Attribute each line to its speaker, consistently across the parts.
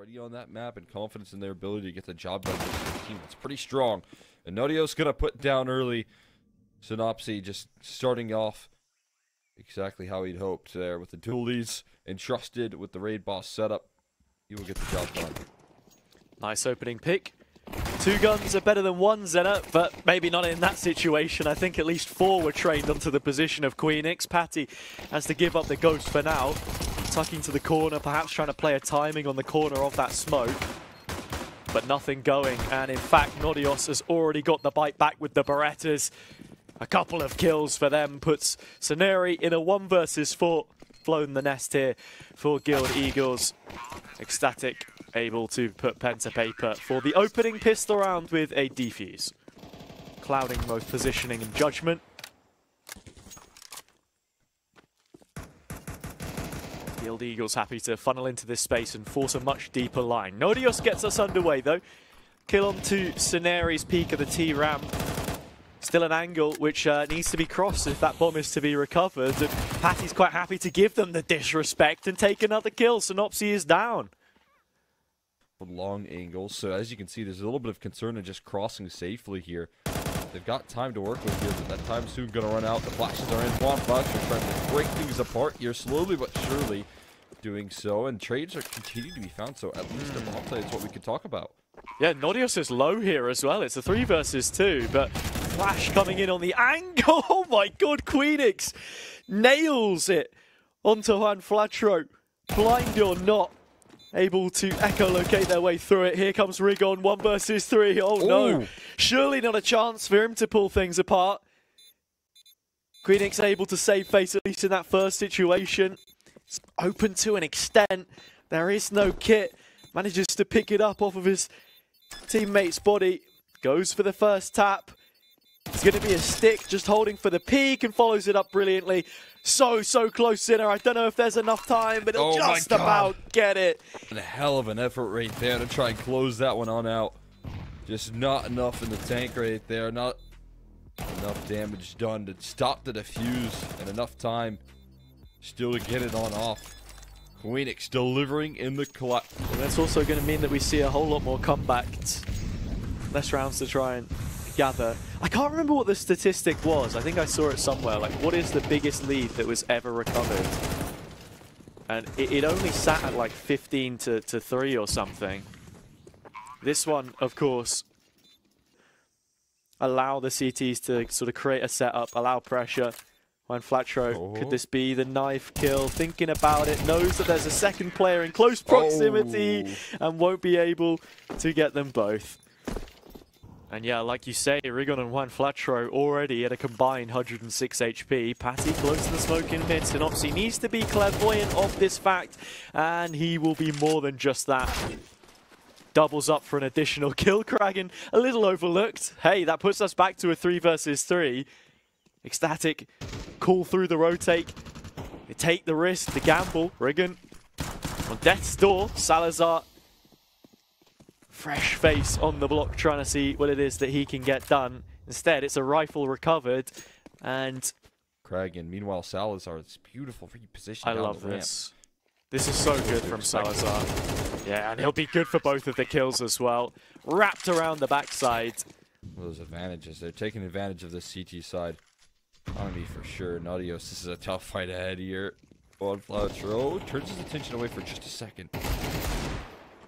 Speaker 1: already on that map and confidence in their ability to get the job done with the team. It's pretty strong. And Nodio's going to put down early. Synopsy just starting off exactly how he'd hoped there with the dual leads entrusted with the raid boss setup. He will get the job done.
Speaker 2: Nice opening pick. 2 guns are better than 1, Zena, but maybe not in that situation. I think at least 4 were trained onto the position of Queenix. Patty has to give up the ghost for now. Tucking to the corner, perhaps trying to play a timing on the corner of that smoke. But nothing going, and in fact, Nodios has already got the bite back with the Berettas. A couple of kills for them puts Ceneri in a 1 versus 4. Flown the nest here for Guild Eagles. Ecstatic able to put pen to paper for the opening pistol round with a defuse. Clouding both positioning and judgment. Guild Eagles happy to funnel into this space and force a much deeper line. Nodios gets us underway though. Kill on to Ceneri's peak of the T-ramp. Still an angle which needs to be crossed if that bomb is to be recovered. And Patty's quite happy to give them the disrespect and take another kill. Synopsy is down.
Speaker 1: Long angles, so as you can see, there's a little bit of concern in just crossing safely here. They've got time to work with here, but that time's soon going to run out. The flashes are in. YaLLa trying to break things apart here, slowly but surely doing so, and trades are continuing to be found, so at least the bomb play is what we could talk about.
Speaker 2: Yeah, Nodios is low here as well. It's a 3 versus 2, but Flash coming in on the angle. Oh my god, Queenix nails it onto YaLLa. Blind or not, able to echolocate their way through it. Here comes Rigon, 1 versus 3. Oh no,
Speaker 1: Ooh.
Speaker 2: Surely not a chance for him to pull things apart. Queenix able to save face, at least in that first situation. It's open to an extent. There is no kit. Manages to pick it up off of his teammate's body. Goes for the first tap. It's going to be a stick, just holding for the peak, and follows it up brilliantly. So close, Sinner. I don't know if there's enough time, but he'll just about get it.
Speaker 1: And a hell of an effort right there to try and close that one on out. Just not enough in the tank right there. Not enough damage done to stop the defuse, and enough time still to get it on off. Queenix delivering in the collapse.
Speaker 2: Well, that's also going to mean that we see a whole lot more comebacks. Less rounds to try and gather. I can't remember what the statistic was. I think I saw it somewhere. Like, what is the biggest lead that was ever recovered? And it only sat at like 15 to 3 or something. This one, of course, allow the CTs to sort of create a setup, allow pressure. YaLLa, could this be the knife kill? Thinking about it, knows that there's a second player in close proximity and won't be able to get them both. And yeah, like you say, Rigon and YaLLa already at a combined 106 HP. Patty close to the smoking mid. Synopsy needs to be clairvoyant of this fact, and he will be more than just that. Doubles up for an additional kill. Kragan a little overlooked. Hey, that puts us back to a 3 versus 3. Ecstatic call through the rotate. They take the risk, the gamble. Rigon on death's door. Salazar, fresh face on the block, trying to see what it is that he can get done. Instead, it's a rifle recovered, and
Speaker 1: Kragan. Meanwhile, Salazar, it's beautiful reposition.
Speaker 2: I love this. This is so good from Salazar. Yeah, and he'll be good for both of the kills as well. Wrapped around the backside.
Speaker 1: Those advantages. They're taking advantage of this CT side. Economy for sure. Nodios, this is a tough fight ahead here. YaLLa turns his attention away for just a second.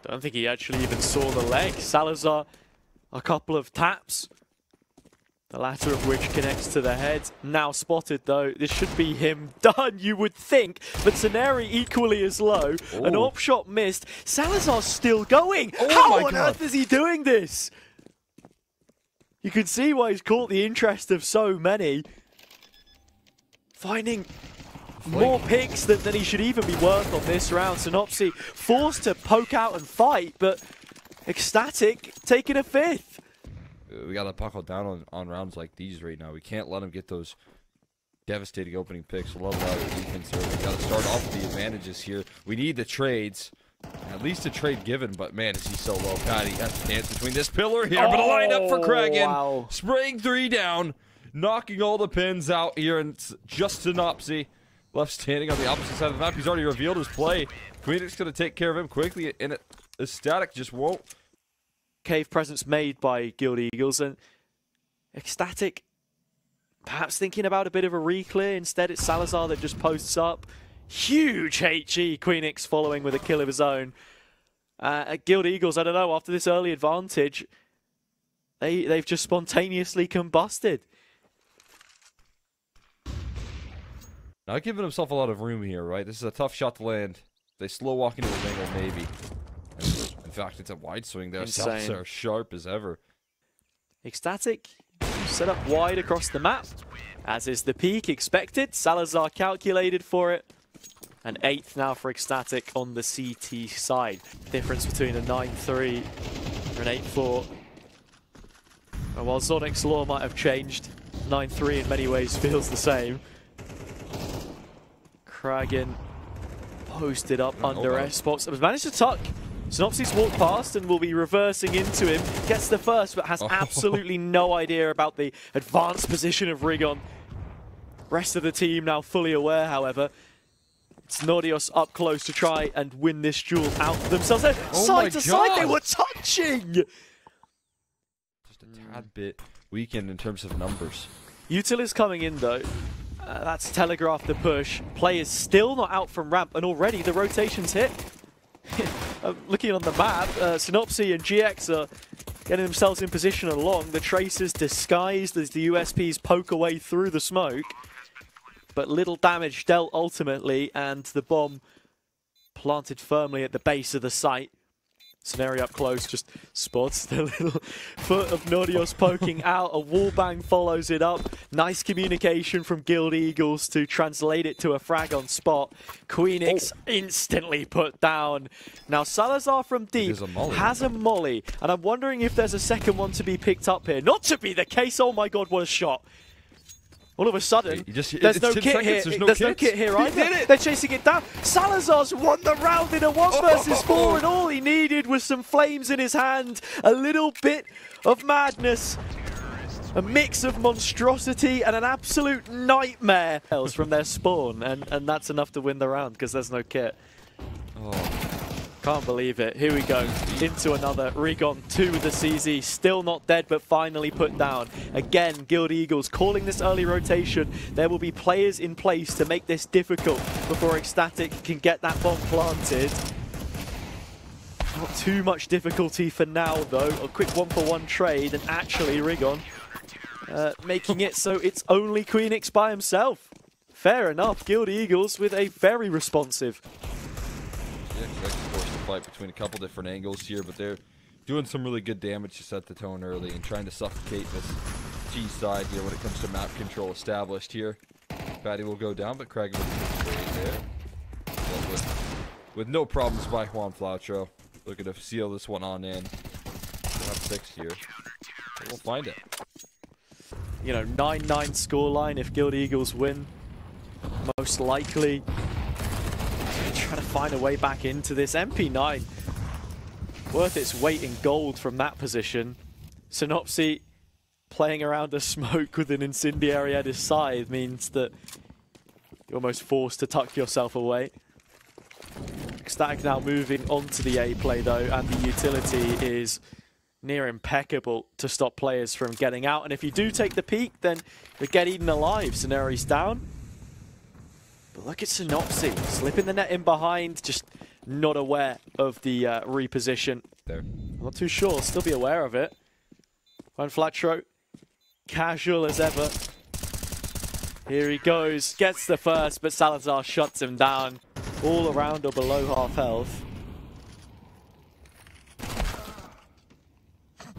Speaker 2: Don't think he actually even saw the leg. Salazar, a couple of taps. The latter of which connects to the head. Now spotted though. This should be him done, you would think. But Ceneri equally as low. Ooh. An op shot missed. Salazar's still going. How on earth is he doing this? You can see why he's caught the interest of so many. Finding more picks than he should even be worth on this round. Synopsy forced to poke out and fight, but Ecstatic taking a 5th.
Speaker 1: We got to buckle down on rounds like these right now. We can't let him get those devastating opening picks. Love that defense here. We got to start off with the advantages here. We need the trades. At least a trade given, but man, is he so low. Patty has to dance between this pillar here, but a lineup for Kragan. Wow. Spraying 3 down, knocking all the pins out here, and it's just Synopsy left standing on the opposite side of the map. He's already revealed his play. Queenix going to take care of him quickly, and Ecstatic just won't.
Speaker 2: Cave presence made by Guild Eagles, and Ecstatic perhaps thinking about a bit of a re-clear. Instead, it's Salazar that just posts up. Huge HE, Queenix following with a kill of his own. At Guild Eagles, I don't know, after this early advantage, they've just spontaneously combusted.
Speaker 1: Not giving himself a lot of room here, right? This is a tough shot to land. They slow walk into the angle, maybe. In fact, it's a wide swing there. Salazar are sharp as ever.
Speaker 2: Ecstatic set up wide across the map, as is the peak expected. Salazar calculated for it. An 8th now for Ecstatic on the CT side. Difference between a 9-3 and an 8-4. While Zonic's law might have changed, 9-3 in many ways feels the same. Kragan posted up under S-Box. Has managed to tuck. Synopsis walked past and will be reversing into him. Gets the first, but has absolutely no idea about the advanced position of Rigon. Rest of the team now fully aware, however. It's Nordios up close to try and win this duel out for themselves. Side to side, they were touching!
Speaker 1: Just a tad bit weakened in terms of numbers.
Speaker 2: Util is coming in though. That's telegraphed the push. Play is still not out from ramp, and already the rotation's hit. Looking on the map, Synopsy and GX are getting themselves in position along. The Tracers disguised as the USPs poke away through the smoke. But little damage dealt ultimately, and the bomb planted firmly at the base of the site. Scenario up close just spots the little foot of Nordios poking out. A wallbang follows it up. Nice communication from Guild Eagles to translate it to a frag on spot. Queenix instantly put down. Now Salazar from deep has a molly, and I'm wondering if there's a second one to be picked up here. Not to be the case. Oh my god, what a shot. All of a sudden, there's no kit here. There's no kit here either. They're chasing it down. Salazar's won the round in a 1 versus 4, and all he needed was some flames in his hand, a little bit of madness, a mix of monstrosity and an absolute nightmare from their spawn, and that's enough to win the round because there's no kit. Can't believe it. Here we go. Into another. Rigon 2 with the CZ. Still not dead, but finally put down. Again, Guild Eagles calling this early rotation. There will be players in place to make this difficult before Ecstatic can get that bomb planted. Not too much difficulty for now, though. A quick 1-for-1 trade, and actually Rigon making it so it's only Queenix by himself. Fair enough. Guild Eagles with a very responsive.
Speaker 1: Yeah, forced the fight between a couple different angles here, but they're doing some really good damage to set the tone early and trying to suffocate this G side here when it comes to map control established here. Patty will go down, but Craig will be there. With no problems by Juan Flautro. Looking to seal this one on in. We'll have 6 here. But we'll find it.
Speaker 2: You know, 9-9 scoreline if Guild Eagles win. Most likely. Trying to find a way back into this. MP9 worth its weight in gold from that position. Synopsy playing around a smoke with an incendiary at his side means that you're almost forced to tuck yourself away. Ecstatic now moving onto the A play though, and the utility is near impeccable to stop players from getting out. And if you do take the peak, then you get eaten alive. Scenario's down. But look at Synopsy, slipping the net in behind, just not aware of the reposition.
Speaker 1: There.
Speaker 2: I'm not too sure, still be aware of it. Juan Flatro, casual as ever. Here he goes, gets the first, but Salazar shuts him down. All around or below half health.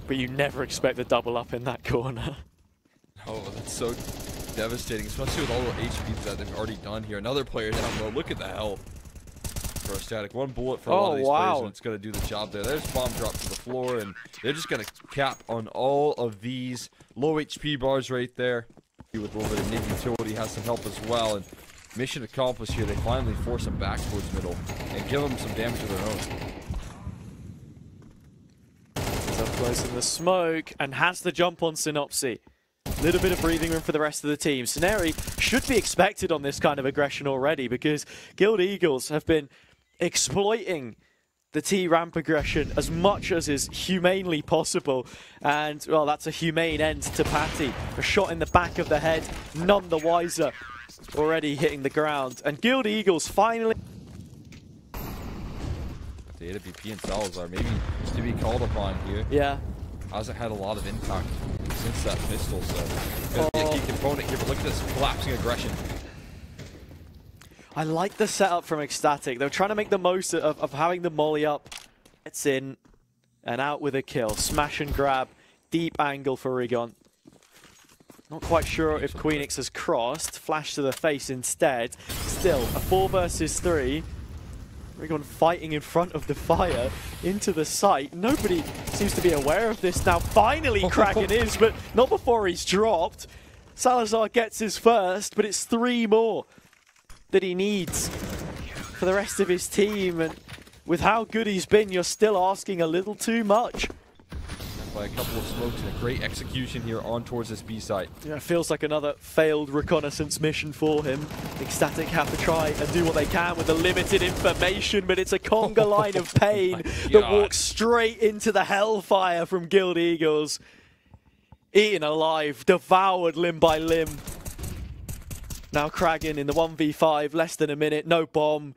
Speaker 2: But you never expect a double up in that corner.
Speaker 1: Oh, that's so devastating, especially with all the HPs that they've already done here. Another player down low. Look at the health for Ecstatic. 1 bullet for a lot of these players, and it's going to do the job there. There's bomb drop to the floor, and they're just going to cap on all of these low HP bars right there. With a little bit of Nick utility, has some help as well. And mission accomplished here. They finally force him back towards middle and give him some damage of their own.
Speaker 2: He's up close in the smoke and has the jump on Synopsy. Little bit of breathing room for the rest of the team. Scenari should be expected on this kind of aggression already because Guild Eagles have been exploiting the T-ramp aggression as much as is humanely possible. And, well, that's a humane end to Patty. A shot in the back of the head, none the wiser. Already hitting the ground. And Guild Eagles finally...
Speaker 1: The AWP and Salazar maybe to be called upon here.
Speaker 2: Yeah.
Speaker 1: Hasn't had a lot of impact since that pistol, so gonna be a key component here, but look at this collapsing aggression.
Speaker 2: I like the setup from Ecstatic. They're trying to make the most of having the molly up. It's in and out with a kill. Smash and grab. Deep angle for Rigon. Not quite sure if Queenix has crossed. Flash to the face instead. Still, a 4 versus 3. Rigon fighting in front of the fire into the site. Nobody seems to be aware of this now. Finally, Kraken is, but not before he's dropped. Salazar gets his first, but it's 3 more that he needs for the rest of his team. And with how good he's been, you're still asking a little too much.
Speaker 1: By a couple of smokes and a great execution here on towards this B site.
Speaker 2: Yeah, it feels like another failed reconnaissance mission for him. Ecstatic have to try and do what they can with the limited information, but it's a conga line of pain that walks straight into the hellfire from Guild Eagles. Eaten alive, devoured limb by limb. Now Kraken in the 1v5, less than a minute, no bomb.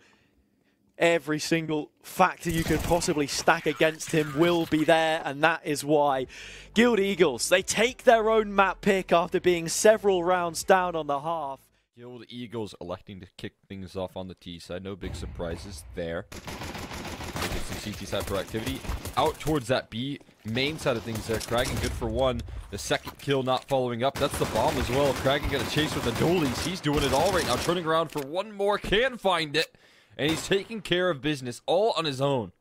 Speaker 2: Every single factor you can possibly stack against him will be there, and that is why Guild Eagles, they take their own map pick after being several rounds down on the half.
Speaker 1: Guild Eagles electing to kick things off on the T side. No big surprises there. Get some CT side proactivity. Out towards that B main side of things there. Kraken good for 1. The second kill not following up. That's the bomb as well. Kraken got a chase with the Dolies. He's doing it all right now. Turning around for 1 more. Can find it. And he's taking care of business all on his own.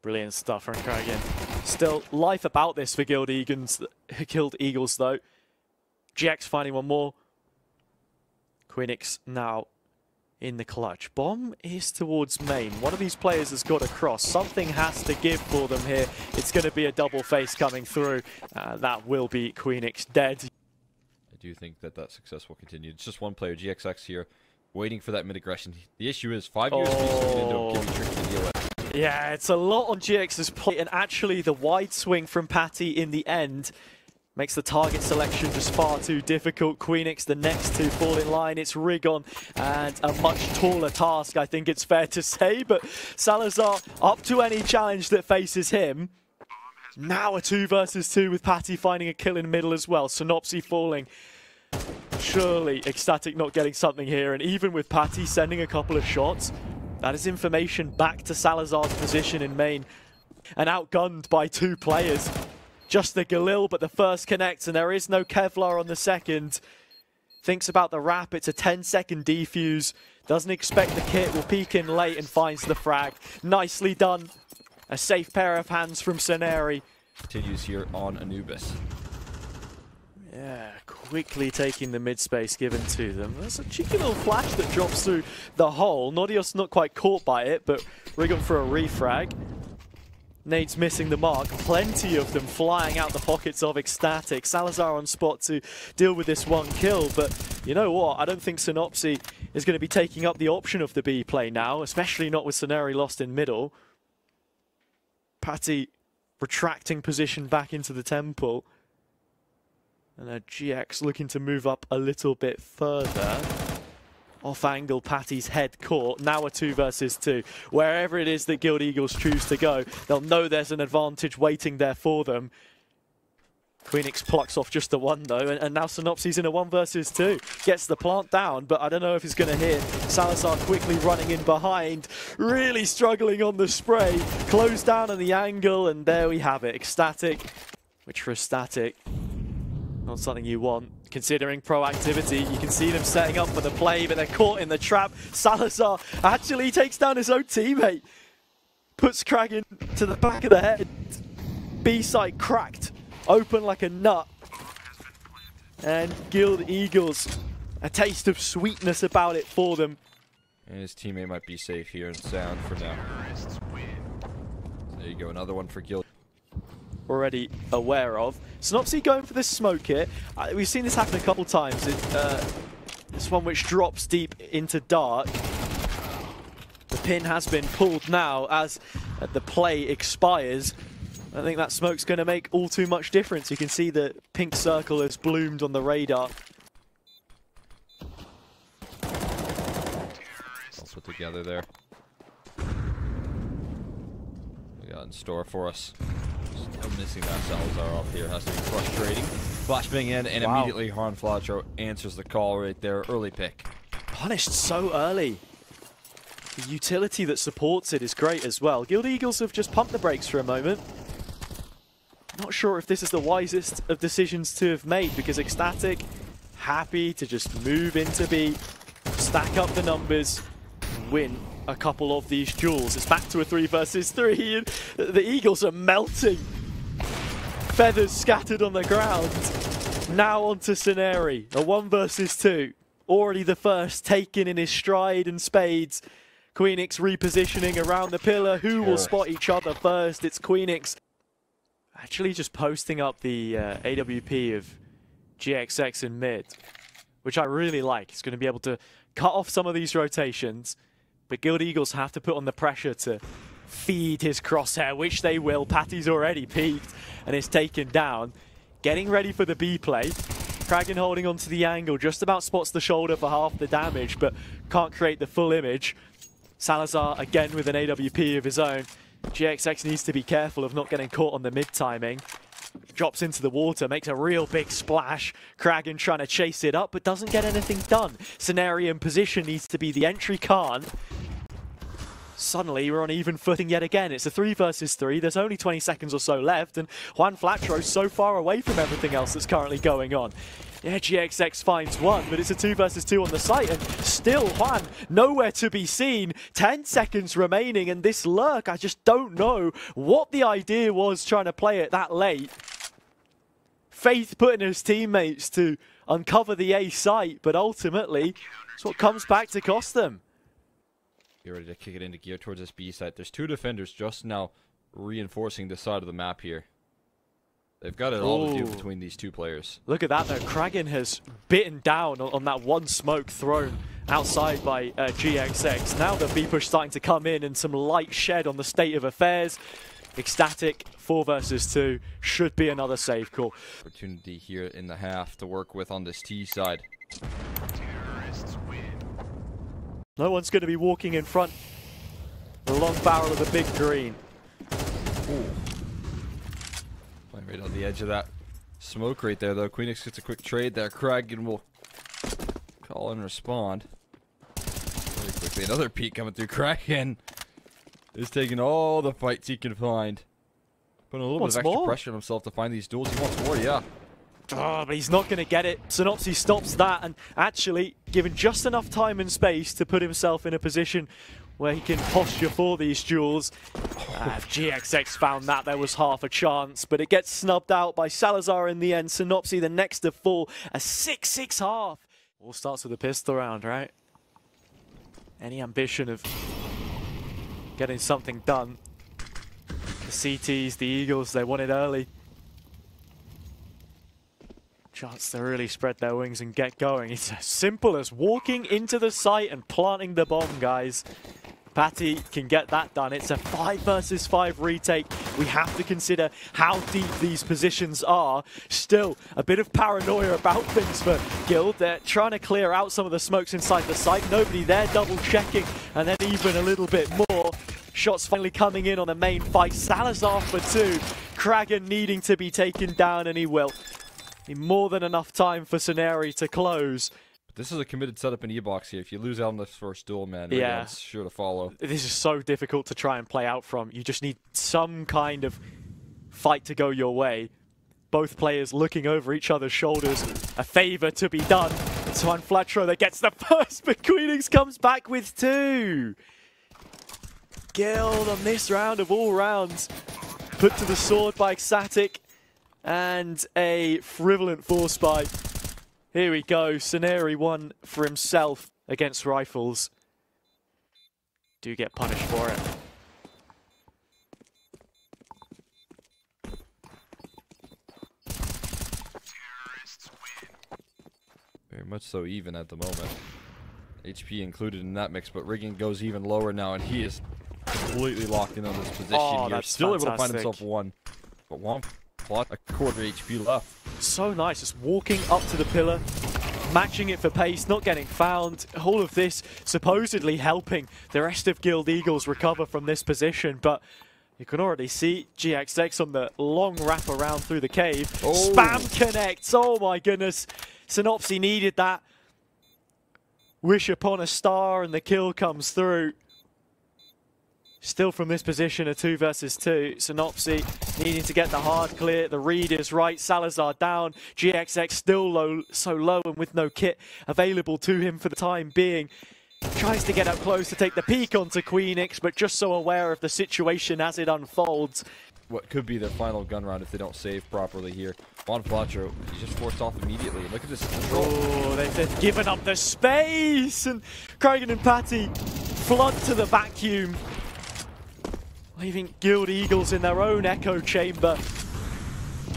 Speaker 2: Brilliant stuff from Kraken. Still life about this for Guild Eagles though. GX finding 1 more. Queenix now in the clutch. Bomb is towards main. One of these players has got to cross. Something has to give for them here. It's going to be a double face coming through. That will be Queenix dead.
Speaker 1: I do think that success will continue. It's just 1 player, GXX here, waiting for that mid aggression. The issue is 5 USBs can be tricky to deal with.
Speaker 2: Yeah, it's a lot on GX's plate, and actually the wide swing from Patty in the end makes the target selection just far too difficult. Queenix, the next to fall in line. It's Rigon, and a much taller task, I think it's fair to say, but Salazar up to any challenge that faces him. Now a 2 versus 2 with Patty finding a kill in the middle as well. Synopsy falling. Surely Ecstatic not getting something here, and even with Patty sending a couple of shots, that is information back to Salazar's position in main. And outgunned by 2 players. Just the Galil, but the first connects, and there is no Kevlar on the second. Thinks about the wrap, it's a 10-second defuse. Doesn't expect the kit, will peek in late and finds the frag. Nicely done. A safe pair of hands from Seneri.
Speaker 1: Continues here on Anubis.
Speaker 2: Yeah, quickly taking the mid space given to them. There's a cheeky little flash that drops through the hole. Nodios not quite caught by it, but Rigon for a refrag. Nades missing the mark. Plenty of them flying out the pockets of Ecstatic. Salazar on spot to deal with this 1 kill, but you know what? I don't think Synopsy is going to be taking up the option of the B play now, especially not with Seneri lost in middle. Patty retracting position back into the temple. And a GX looking to move up a little bit further. Off angle, Patty's head caught. Now a 2 versus 2. Wherever it is that Guild Eagles choose to go, they'll know there's an advantage waiting there for them. Queenix plucks off just the 1 though, and now Synopsy's in a 1 versus 2. Gets the plant down, but I don't know if he's going to hit. Salazar quickly running in behind. Really struggling on the spray. Closed down on the angle, and there we have it. Ecstatic, which for Ecstatic, not something you want. Considering proactivity, you can see them setting up for the play, but they're caught in the trap. Salazar actually takes down his own teammate. Puts Kraken to the back of the head. B site cracked, open like a nut. And Guild Eagles, a taste of sweetness about it for them.
Speaker 1: And his teammate might be safe here and sound for now. There you go, another one for Guild.
Speaker 2: Already aware of. Synopsy going for this smoke here. We've seen this happen a couple times. This one which drops deep into dark. The pin has been pulled now as the play expires. I think that smoke's going to make all too much difference. You can see the pink circle has bloomed on the radar.
Speaker 1: All put together there. We got in store for us. Still missing that Salazar off here. Has to be frustrating. Flashbang in, and immediately Han Flatro answers the call right there. Early pick.
Speaker 2: Punished so early. The utility that supports it is great as well. Guild Eagles have just pumped the brakes for a moment. Not sure if this is the wisest of decisions to have made, because Ecstatic happy to just move into B, stack up the numbers, and win a couple of these duels. It's back to a 3 versus 3, and the Eagles are melting. Feathers scattered on the ground. Now on to Scenery, a 1 versus 2. Already the first taken in his stride and spades. Queenix repositioning around the pillar. Who will spot each other first? It's Queenix. Actually just posting up the AWP of GXX in mid, which I really like. He's going to be able to cut off some of these rotations, but Guild Eagles have to put on the pressure to feed his crosshair, which they will. Patty's already peaked and is taken down. Getting ready for the B play. Kragan holding onto the angle, just about spots the shoulder for half the damage, but can't create the full image. Salazar again with an AWP of his own. GXX needs to be careful of not getting caught on the mid-timing. Drops into the water, makes a real big splash. Kragan trying to chase it up, but doesn't get anything done. Scenario in position needs to be the entry, can't. Suddenly, we're on even footing yet again. It's a 3 versus 3. There's only 20 seconds or so left, and Juan Flatro's so far away from everything else that's currently going on. Yeah, GXX finds one, but it's a 2 versus 2 on the site, and still Juan nowhere to be seen. 10 seconds remaining, and this lurk, I just don't know what the idea was trying to play it that late. Faith putting his teammates to uncover the A site, but ultimately, it's what comes back to cost them.
Speaker 1: Get ready to kick it into gear towards this B site. There's 2 defenders just now reinforcing the side of the map here. They've got it all to do between these 2 players.
Speaker 2: Look at that though. Kragan has bitten down on that one smoke thrown outside by GXX. Now the B push starting to come in and some light shed on the state of affairs. Ecstatic 4 versus 2 should be another save call.
Speaker 1: Opportunity here in the half to work with on this T side.
Speaker 2: No one's going to be walking in front. The long barrel of the big green.
Speaker 1: Ooh. Playing right on the edge of that smoke right there, though. Queenix gets a quick trade there. Kragan will call and respond. Very quickly, another peek coming through. Kragan is taking all the fights he can find. Putting a little bit of extra pressure on himself to find these duels. He wants more, yeah.
Speaker 2: Oh, but he's not going to get it. Synopsy stops that, and actually given just enough time and space to put himself in a position where he can posture for these duels. If GXX found that, there was half a chance, but it gets snubbed out by Salazar in the end. Synopsy the next to fall, a 6-6 half. All starts with a pistol round, right? Any ambition of getting something done. The CTs, the Eagles, they want it early. Chance to really spread their wings and get going. It's as simple as walking into the site and planting the bomb, guys. Patty can get that done. It's a 5 versus 5 retake. We have to consider how deep these positions are. Still, a bit of paranoia about things for Guild. They're trying to clear out some of the smokes inside the site. Nobody there double checking, and then even a little bit more. Shots finally coming in on the main fight. Salazar for 2. Kragan needing to be taken down, and he will. More than enough time for Scenery to close.
Speaker 1: But this is a committed setup in E-Box here. If you lose out on this first duel, man, everyone's sure to follow.
Speaker 2: This is so difficult to try and play out from. You just need some kind of fight to go your way. Both players looking over each other's shoulders. A favor to be done. It's Juan Flatro that gets the first, but Queenix comes back with 2. Guild on this round of all rounds. Put to the sword by Ecstatic. And a frivolent force spy. Here we go. Scenery won for himself against Rifles. Do get punished for it.
Speaker 1: Very much so even at the moment. HP included in that mix, but Riggin goes even lower now, and he is completely locked in on this position here.
Speaker 2: That's
Speaker 1: still
Speaker 2: fantastic.
Speaker 1: able to find himself one, but one plot a quarter HP left.
Speaker 2: So nice, just walking up to the pillar, matching it for pace, not getting found. All of this supposedly helping the rest of Guild Eagles recover from this position, but you can already see GXX on the long wrap around through the cave. Spam connects, oh my goodness. Synopsy needed that. Wish upon a star and the kill comes through. Still from this position, a 2 versus 2. Synopsy needing to get the hard clear. The read is right. Salazar down. GXX still low, so low and with no kit available to him for the time being. Tries to get up close to take the peek onto Queenix, but just so aware of the situation as it unfolds.
Speaker 1: What could be their final gun round if they don't save properly here. Juan Flatro, he's just forced off immediately. Look at this control.
Speaker 2: Oh, they've given up the space! And Kragan and Patty flood to the vacuum, leaving Guild Eagles in their own echo chamber.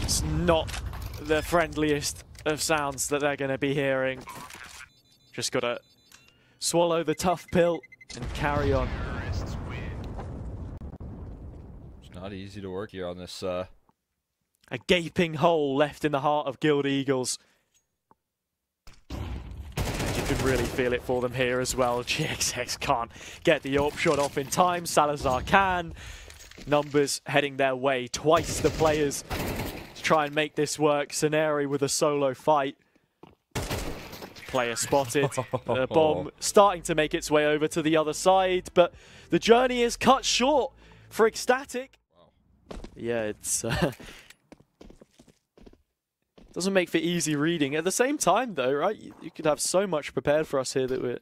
Speaker 2: It's not the friendliest of sounds that they're going to be hearing. Just got to swallow the tough pill and carry on.
Speaker 1: It's not easy to work here on this.
Speaker 2: A gaping hole left in the heart of Guild Eagles. And you can really feel it for them here as well. GXX can't get the AWP shot off in time. Salazar can. Numbers heading their way. Twice the players to try and make this work. Scenario with a solo fight. Player spotted. The bomb starting to make its way over to the other side, but the journey is cut short for Ecstatic. Wow. Yeah, it's doesn't make for easy reading. At the same time, though, right? You could have so much prepared for us here that we're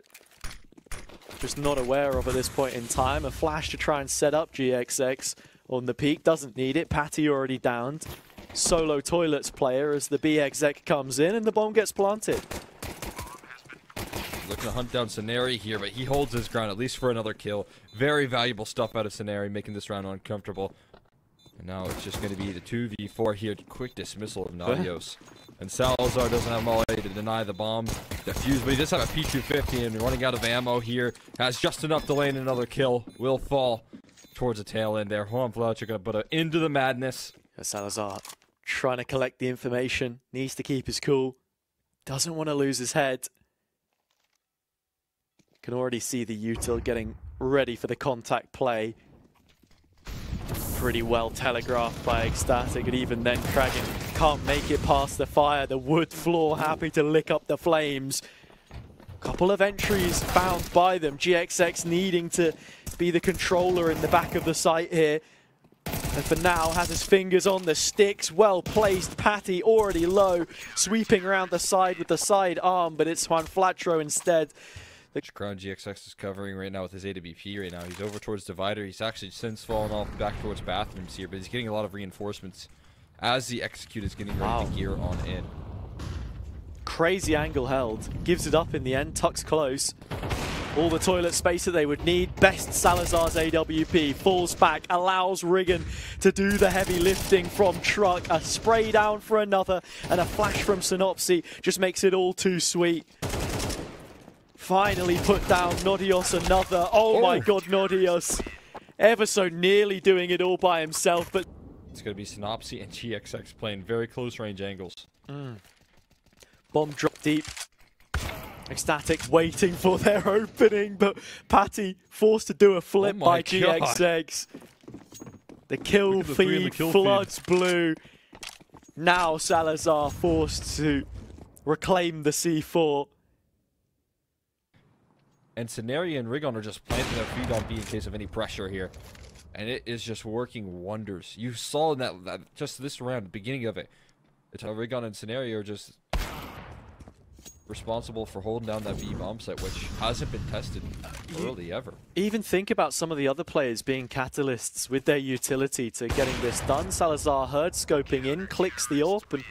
Speaker 2: just not aware of at this point in time. A flash to try and set up GXX on the peak. Doesn't need it. Patty already downed. Solo toilets player as the B exec comes in and the bomb gets planted.
Speaker 1: Looking to hunt down Scenari here, but he holds his ground at least for another kill. Very valuable stuff out of Scenari, making this round uncomfortable. And now it's just going to be the 2v4 here. Quick dismissal of Nadios. And Salazar doesn't have Molly to deny the bomb. Defuse, but he does have a P250 and running out of ammo here. Has just enough to land another kill. Will fall towards the tail end there. Juan Fletcher going to put it into the madness.
Speaker 2: Salazar trying to collect the information. Needs to keep his cool. Doesn't want to lose his head. Can already see the util getting ready for the contact play. Pretty well telegraphed by Ecstatic, and even then Kragan can't make it past the fire. The wood floor happy to lick up the flames. Couple of entries found by them. GXX needing to be the controller in the back of the site here. And for now has his fingers on the sticks. Well placed. Patty already low, sweeping around the side with the side arm, but it's Juan Flatro instead.
Speaker 1: The ground GXX is covering right now with his AWP right now. He's over towards Divider. He's actually since fallen off back towards bathrooms here, but he's getting a lot of reinforcements as the execute is getting ready to gear on in.
Speaker 2: Crazy angle held. Gives it up in the end. Tucks close. All the toilet space that they would need. Best Salazar's AWP. Falls back. Allows Riggin to do the heavy lifting from Truck. A spray down for another. And a flash from Synopsy just makes it all too sweet. Finally put down. Nodios another. Oh my god, Nodios. Ever so nearly doing it all by himself, but
Speaker 1: it's going to be Synopsy and GXX playing very close range angles.
Speaker 2: Bomb drop deep. Ecstatic waiting for their opening, but Patty forced to do a flip by GXX. The kill feed floods blue. Now Salazar forced to reclaim the C4.
Speaker 1: And Scenario and Rigon are just planting their feet on B in case of any pressure here. And it is just working wonders. You saw in that just this round, the beginning of it. It's how Rigon and Scenario are just responsible for holding down that B bomb site, which hasn't been tested early ever.
Speaker 2: Even think about some of the other players being catalysts with their utility to getting this done. Salazar heard scoping in, clicks the AWP and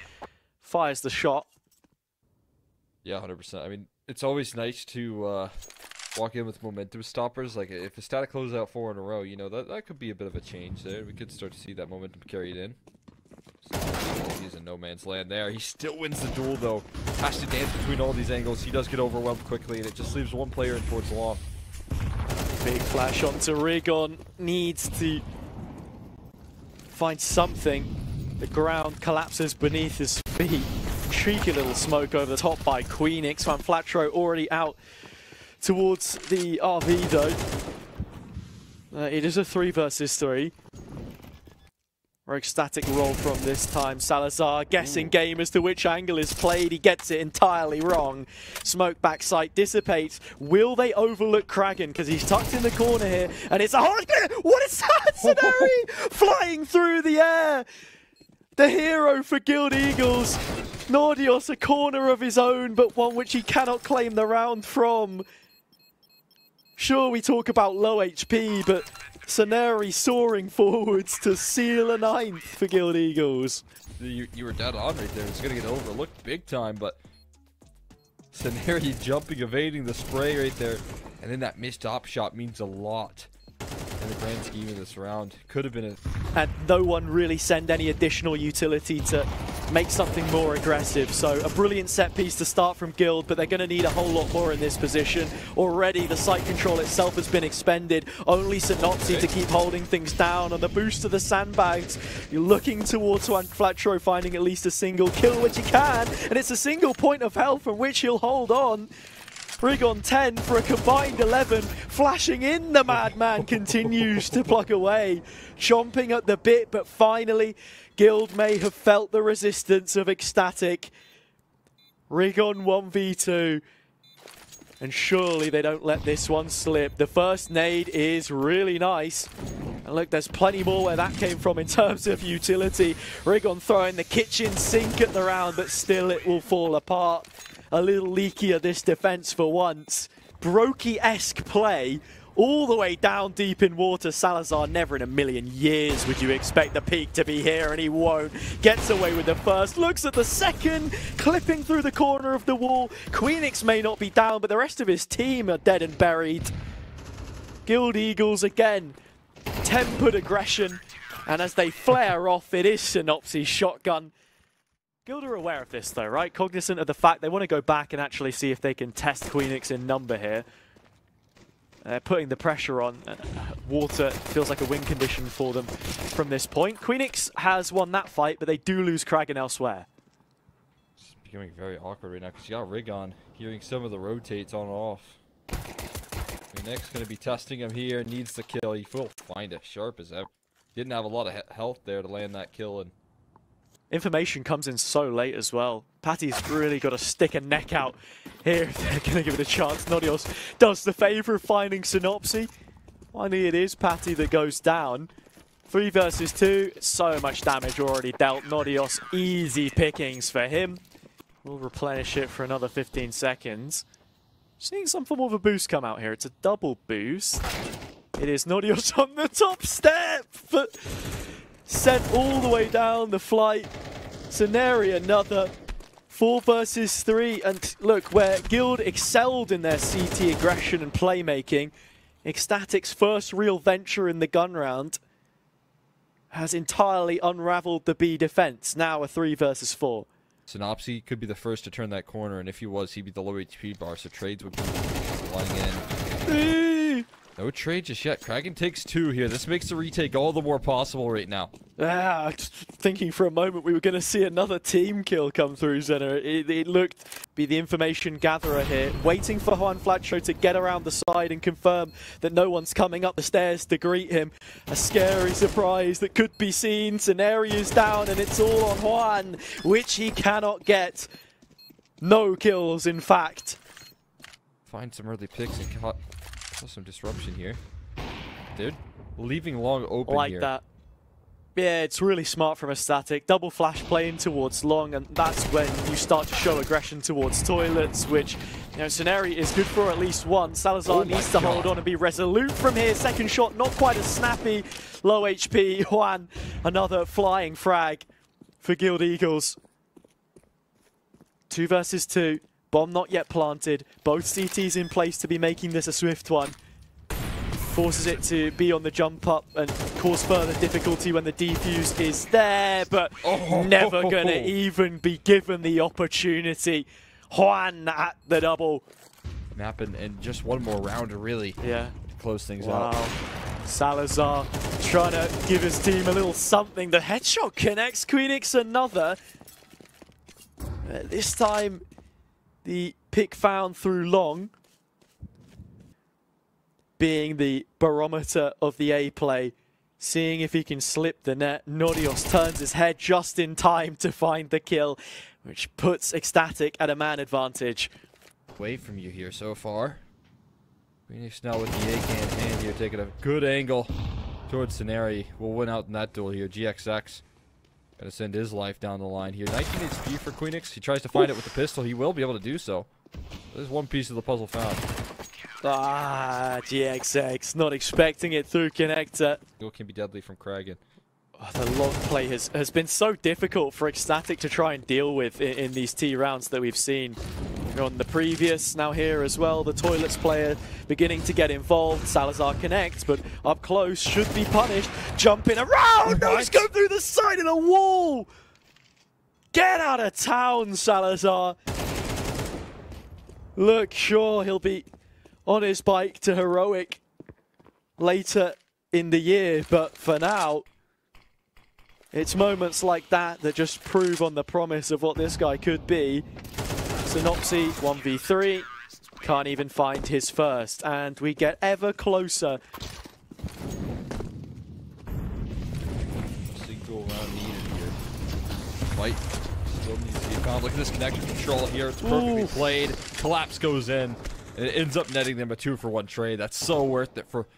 Speaker 2: fires the shot.
Speaker 1: Yeah, 100%. I mean, it's always nice to walk in with momentum stoppers. Like, if Ecstatic closes out 4 in a row, you know, that could be a bit of a change there. We could start to see that momentum carried in. He's in no man's land there. He still wins the duel, though. Has to dance between all these angles. He does get overwhelmed quickly, and it just leaves one player in towards long.
Speaker 2: Big flash onto Rigon. Needs to find something. The ground collapses beneath his feet. Cheeky little smoke over the top by Queenix. Flatro already out towards the RV, though. It is a 3 versus 3. Ecstatic roll from this time. Salazar guessing game as to which angle is played. He gets it entirely wrong. Smoke backside dissipates. Will they overlook Kragan? Because he's tucked in the corner here. And it's a hard clear. What is that? Ceneri flying through the air. The hero for Guild Eagles. Nordios, a corner of his own, but one which he cannot claim the round from. Sure, we talk about low HP, but Ceneri soaring forwards to seal a 9th for Guild Eagles.
Speaker 1: You were dead on right there. It's going to get overlooked big time, but Ceneri jumping, evading the spray right there. And then that missed op shot means a lot in the grand scheme of this round. Could have been a...
Speaker 2: And no one really send any additional utility to make something more aggressive. So a brilliant set piece to start from Guild, but they're going to need a whole lot more in this position. Already the site control itself has been expended. Only Synopsy to keep holding things down. On the boost to the sandbags, you're looking towards Flatro finding at least a single kill, which he can. And it's a single point of health from which he'll hold on. Rigon 10 for a combined 11. Flashing in, the madman continues to pluck away. Chomping at the bit, but finally, Guild may have felt the resistance of Ecstatic. Rigon 1v2. And surely they don't let this one slip. The first nade is really nice. And look, there's plenty more where that came from in terms of utility. Rigon throwing the kitchen sink at the round, but still it will fall apart. A little leakier this defense for once. Brokey-esque play all the way down deep in water. Salazar, never in a million years would you expect the peak to be here, and he won't. Gets away with the first, looks at the second, clipping through the corner of the wall. Queenix may not be down, but the rest of his team are dead and buried. Guild Eagles again, tempered aggression, and as they flare off, it is Synopsy's shotgun. Guild are aware of this though, right? Cognizant of the fact they want to go back and actually see if they can test Queenix in number here. They're putting the pressure on. Water feels like a win condition for them from this point. Queenix has won that fight, but they do lose Kragan elsewhere.
Speaker 1: It's becoming very awkward right now because you got Rigon hearing some of the rotates on and off. Queenix going to be testing him here, needs the kill. He will find it sharp as ever. Didn't have a lot of health there to land that kill. And
Speaker 2: information comes in so late as well. Patty's really got to stick a neck out here if they're going to give it a chance. Nodios does the favour of finding Synopsy. Finally, it is Patty that goes down. 3 versus 2. So much damage already dealt. Nodios, easy pickings for him. We'll replenish it for another 15 seconds. Seeing some form of a boost come out here. It's a double boost. It is Nodios on the top step, but sent all the way down the flight. Ceneri another. 4 versus 3. And look, where Guild excelled in their CT aggression and playmaking, Ecstatic's first real venture in the gun round has entirely unraveled the B defense. Now a 3 versus 4.
Speaker 1: Synopsy could be the first to turn that corner, and if he was, he'd be the low HP bar, so trades would be flying in. No trade just yet. Kragan takes 2 here. This makes the retake all the more possible right now.
Speaker 2: Thinking for a moment we were going to see another team kill come through, Zenner. It looked be the information gatherer here, waiting for Flatro to get around the side and confirm that no one's coming up the stairs to greet him. A scary surprise that could be seen. Ceneri is down and it's all on Juan, which he cannot get. No kills, in fact.
Speaker 1: Find some early picks and cause some disruption here. Dude, leaving long open
Speaker 2: like
Speaker 1: here.
Speaker 2: That. Yeah, it's really smart from Ecstatic. Double flash playing towards long, and that's when you start to show aggression towards toilets, which, you know, Ceneri is good for at least 1. Salazar needs to hold on and be resolute from here. Second shot, not quite as snappy. Low HP. Juan, another flying frag for Guild Eagles. 2 versus 2. Bomb not yet planted. Both CTs in place to be making this a swift one. Forces it to be on the jump up and cause further difficulty when the defuse is there, but never going to even be given the opportunity. Juan at the double.
Speaker 1: Map and just one more round to really close things out.
Speaker 2: Salazar trying to give his team a little something. The headshot connects Queenix another. This time, the pick found through long, being the barometer of the A play, seeing if he can slip the net. Norios turns his head just in time to find the kill, which puts Ecstatic at a man advantage.
Speaker 1: Away from you here so far. Phoenix now with the AK in hand here, taking a good angle towards Scenari. We'll win out in that duel here. GXX gonna send his life down the line here. 19 HP for Queenix. He tries to find it with the pistol. He will be able to do so. There's one piece of the puzzle found.
Speaker 2: GXX not expecting it through connector.
Speaker 1: It can be deadly from Kragan.
Speaker 2: The long play has been so difficult for Ecstatic to try and deal with in these T rounds that we've seen. On the previous, now here as well, the Toilets player beginning to get involved. Salazar connects, but up close should be punished. Jumping around! No, he's going through the side of the wall! Get out of town, Salazar! Look, sure, he'll be on his bike to Heroic later in the year, but for now, it's moments like that that just prove on the promise of what this guy could be. Synopsy 1v3, can't even find his first, and we get ever closer.
Speaker 1: Single round needed here. Fight still needs to be found. Look at this connector control here. It's perfectly played. Collapse goes in, and it ends up netting them a 2-for-1 trade. That's so worth it for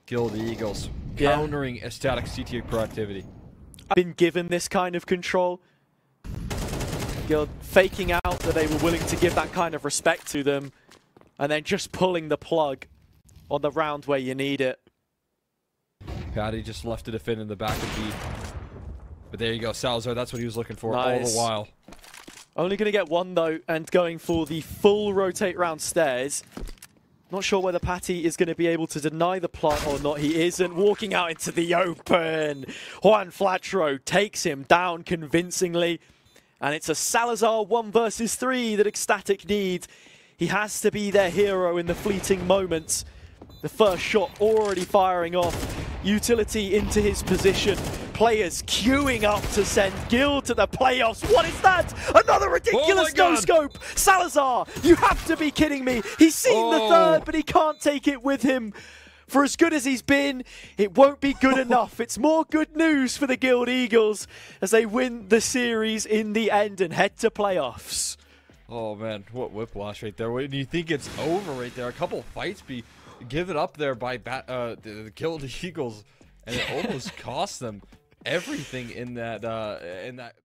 Speaker 1: Guild Eagles. Countering Ecstatic CTA proactivity.
Speaker 2: I've been given this kind of control. Guild faking out that they were willing to give that kind of respect to them, and then just pulling the plug on the round where you need it.
Speaker 1: Patty just left to defend in the back of B. But there you go, Salazar, that's what he was looking for all the while.
Speaker 2: Only going to get one though, and going for the full rotate round stairs. Not sure whether Patty is going to be able to deny the plant or not. He isn't. Walking out into the open. Juan Flatro takes him down convincingly. And it's a Salazar 1 versus 3 that Ecstatic need. He has to be their hero in the fleeting moments. The first shot already firing off. Utility into his position. Players queuing up to send Guild to the playoffs. What is that? Another ridiculous no-scope. Salazar, you have to be kidding me. He's seen the third, but he can't take it with him. For as good as he's been, it won't be good enough. It's more good news for the Guild Eagles as they win the series in the end and head to playoffs.
Speaker 1: Oh man, what whiplash right there. When you think it's over right there, a couple fights be given up there by the Guild Eagles, and it almost cost them everything in that